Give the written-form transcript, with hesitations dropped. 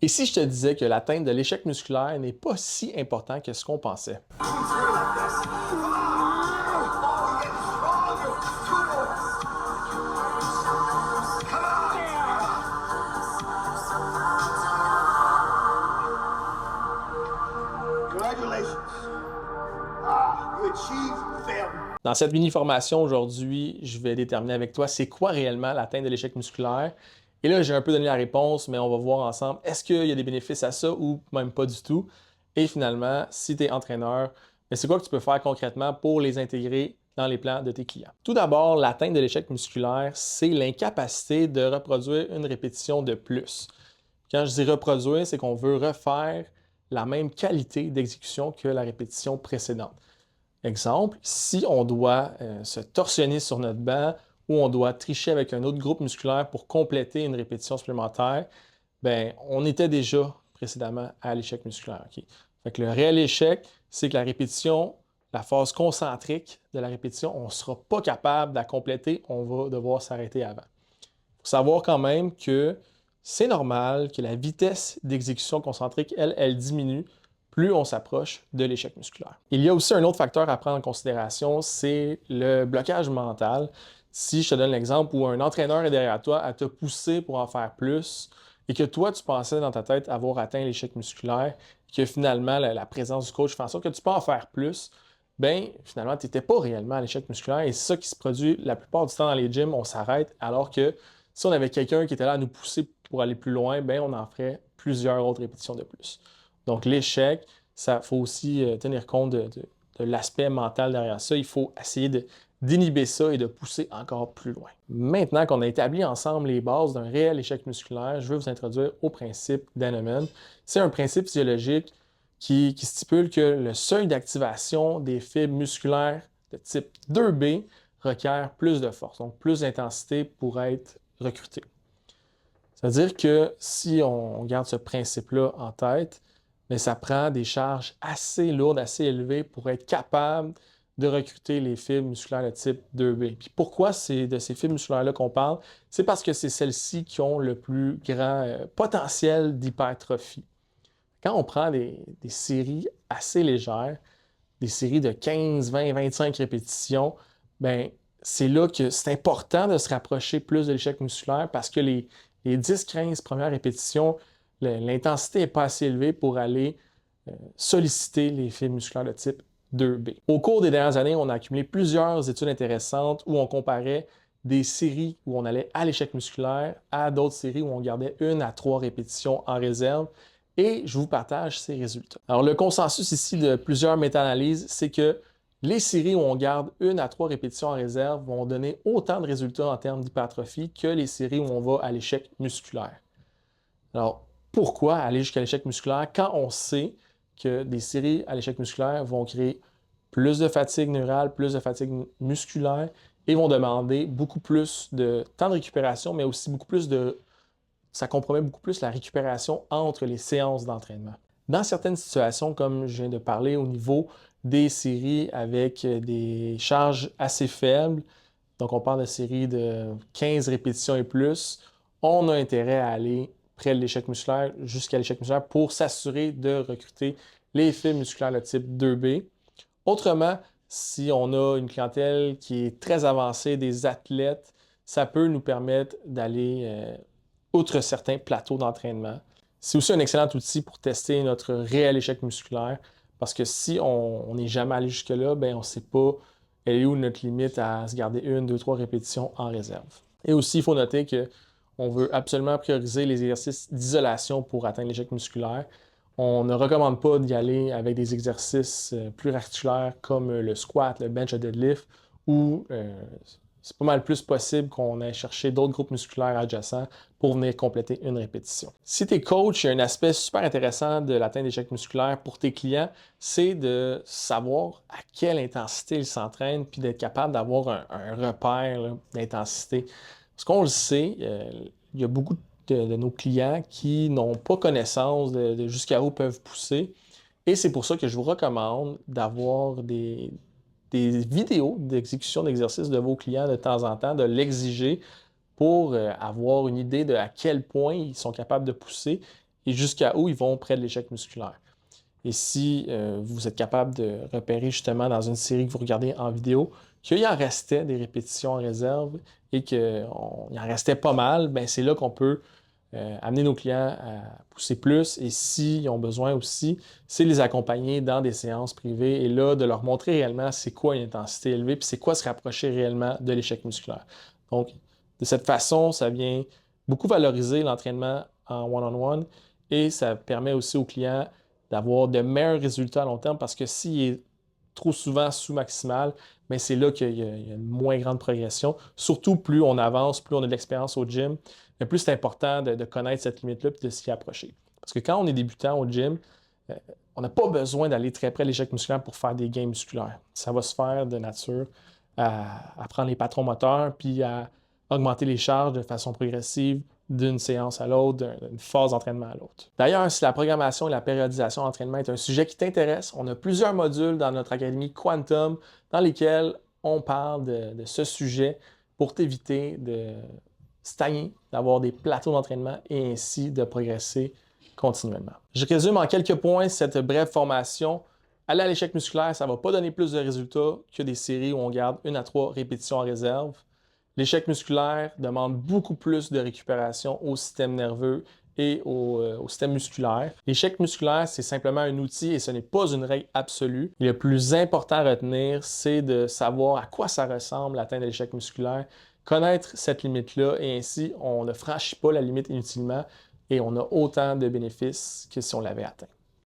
Et si je te disais que l'atteinte de l'échec musculaire n'est pas si important que ce qu'on pensait? Dans cette mini-formation aujourd'hui, je vais déterminer avec toi c'est quoi réellement l'atteinte de l'échec musculaire. Et là, j'ai un peu donné la réponse, mais on va voir ensemble, est-ce qu'il y a des bénéfices à ça ou même pas du tout? Et finalement, si tu es entraîneur, c'est quoi que tu peux faire concrètement pour les intégrer dans les plans de tes clients? Tout d'abord, l'atteinte de l'échec musculaire, c'est l'incapacité de reproduire une répétition de plus. Quand je dis reproduire, c'est qu'on veut refaire la même qualité d'exécution que la répétition précédente. Exemple, si on doit se torsionner sur notre banc ou on doit tricher avec un autre groupe musculaire pour compléter une répétition supplémentaire, ben, on était déjà précédemment à l'échec musculaire. Okay? Fait que le réel échec, c'est que la répétition, la phase concentrique de la répétition, on ne sera pas capable de la compléter, on va devoir s'arrêter avant. Il faut savoir quand même que c'est normal que la vitesse d'exécution concentrique, elle diminue plus on s'approche de l'échec musculaire. Il y a aussi un autre facteur à prendre en considération, c'est le blocage mental. Si je te donne l'exemple où un entraîneur est derrière toi à te pousser pour en faire plus et que toi, tu pensais dans ta tête avoir atteint l'échec musculaire, que finalement, la présence du coach fait en sorte que tu peux en faire plus, ben finalement, tu n'étais pas réellement à l'échec musculaire et c'est ça qui se produit la plupart du temps dans les gyms, on s'arrête alors que si on avait quelqu'un qui était là à nous pousser pour aller plus loin, ben on en ferait plusieurs autres répétitions de plus. Donc, l'échec, il faut aussi tenir compte de l'aspect mental derrière ça. Il faut essayer d'inhiber ça et de pousser encore plus loin. Maintenant qu'on a établi ensemble les bases d'un réel échec musculaire, je vais vous introduire au principe d'Henneman. C'est un principe physiologique qui stipule que le seuil d'activation des fibres musculaires de type 2B requiert plus de force, donc plus d'intensité pour être recruté. Ça veut dire que si on garde ce principe-là en tête, mais ça prend des charges assez lourdes, assez élevées pour être capable de recruter les fibres musculaires de type 2B. Puis pourquoi c'est de ces fibres musculaires-là qu'on parle? C'est parce que c'est celles-ci qui ont le plus grand potentiel d'hypertrophie. Quand on prend des séries assez légères, des séries de 15, 20, 25 répétitions, ben c'est là que c'est important de se rapprocher plus de l'échec musculaire parce que les 10-15 premières répétitions, l'intensité n'est pas assez élevée pour aller solliciter les fibres musculaires de type 2B. Au cours des dernières années, on a accumulé plusieurs études intéressantes où on comparait des séries où on allait à l'échec musculaire à d'autres séries où on gardait 1 à 3 répétitions en réserve. Et je vous partage ces résultats. Alors, le consensus ici de plusieurs méta-analyses, c'est que les séries où on garde 1 à 3 répétitions en réserve vont donner autant de résultats en termes d'hypertrophie que les séries où on va à l'échec musculaire. Alors, pourquoi aller jusqu'à l'échec musculaire quand on sait que des séries à l'échec musculaire vont créer plus de fatigue neurale, plus de fatigue musculaire et vont demander beaucoup plus de temps de récupération, mais aussi beaucoup plus de... Ça compromet beaucoup plus la récupération entre les séances d'entraînement. Dans certaines situations, comme je viens de parler au niveau des séries avec des charges assez faibles, donc on parle de séries de 15 répétitions et plus, on a intérêt à aller près de l'échec musculaire jusqu'à l'échec musculaire pour s'assurer de recruter les fibres musculaires de type 2B. Autrement, si on a une clientèle qui est très avancée, des athlètes, ça peut nous permettre d'aller outre certains plateaux d'entraînement. C'est aussi un excellent outil pour tester notre réel échec musculaire parce que si on n'est jamais allé jusque-là, ben on ne sait pas elle est où notre limite à se garder 1, 2, 3 répétitions en réserve. Et aussi, il faut noter qu'on veut absolument prioriser les exercices d'isolation pour atteindre l'échec musculaire. On ne recommande pas d'y aller avec des exercices plus articulaires comme le squat, le bench, le deadlift, où c'est pas mal plus possible qu'on aille chercher d'autres groupes musculaires adjacents pour venir compléter une répétition. Si tu es coach, il y a un aspect super intéressant de l'atteinte d'échec musculaire pour tes clients, c'est de savoir à quelle intensité ils s'entraînent puis d'être capable d'avoir un repère d'intensité. Parce qu'on le sait, il y a beaucoup de nos clients qui n'ont pas connaissance de jusqu'à où peuvent pousser. Et c'est pour ça que je vous recommande d'avoir des vidéos d'exécution d'exercices de vos clients de temps en temps, de l'exiger pour avoir une idée de à quel point ils sont capables de pousser et jusqu'à où ils vont près de l'échec musculaire. Et si vous êtes capable de repérer justement dans une série que vous regardez en vidéo qu'il en restait des répétitions en réserve et qu'il en restait pas mal, ben c'est là qu'on peut amener nos clients à pousser plus. Et s'ils ont besoin aussi, c'est les accompagner dans des séances privées et là, de leur montrer réellement c'est quoi une intensité élevée puis c'est quoi se rapprocher réellement de l'échec musculaire. Donc, de cette façon, ça vient beaucoup valoriser l'entraînement en one-on-one et ça permet aussi aux clients d'avoir de meilleurs résultats à long terme parce que s'il est trop souvent sous-maximal, mais c'est là qu'il y a une moins grande progression. Surtout, plus on avance, plus on a de l'expérience au gym, mais plus c'est important de connaître cette limite-là et de s'y approcher. Parce que quand on est débutant au gym, euh, on n'a pas besoin d'aller très près de l'échec musculaire pour faire des gains musculaires. Ça va se faire de nature à prendre les patrons moteurs puis à augmenter les charges de façon progressive d'une séance à l'autre, d'une phase d'entraînement à l'autre. D'ailleurs, si la programmation et la périodisation d'entraînement est un sujet qui t'intéresse, on a plusieurs modules dans notre académie Quantum dans lesquels on parle de ce sujet pour t'éviter de stagner, d'avoir des plateaux d'entraînement et ainsi de progresser continuellement. Je résume en quelques points cette brève formation. Aller à l'échec musculaire, ça ne va pas donner plus de résultats que des séries où on garde 1 à 3 répétitions en réserve. L'échec musculaire demande beaucoup plus de récupération au système nerveux et au système musculaire. L'échec musculaire, c'est simplement un outil et ce n'est pas une règle absolue. Et le plus important à retenir, c'est de savoir à quoi ça ressemble l'atteinte de l'échec musculaire, connaître cette limite-là et ainsi, on ne franchit pas la limite inutilement et on a autant de bénéfices que si on l'avait atteint.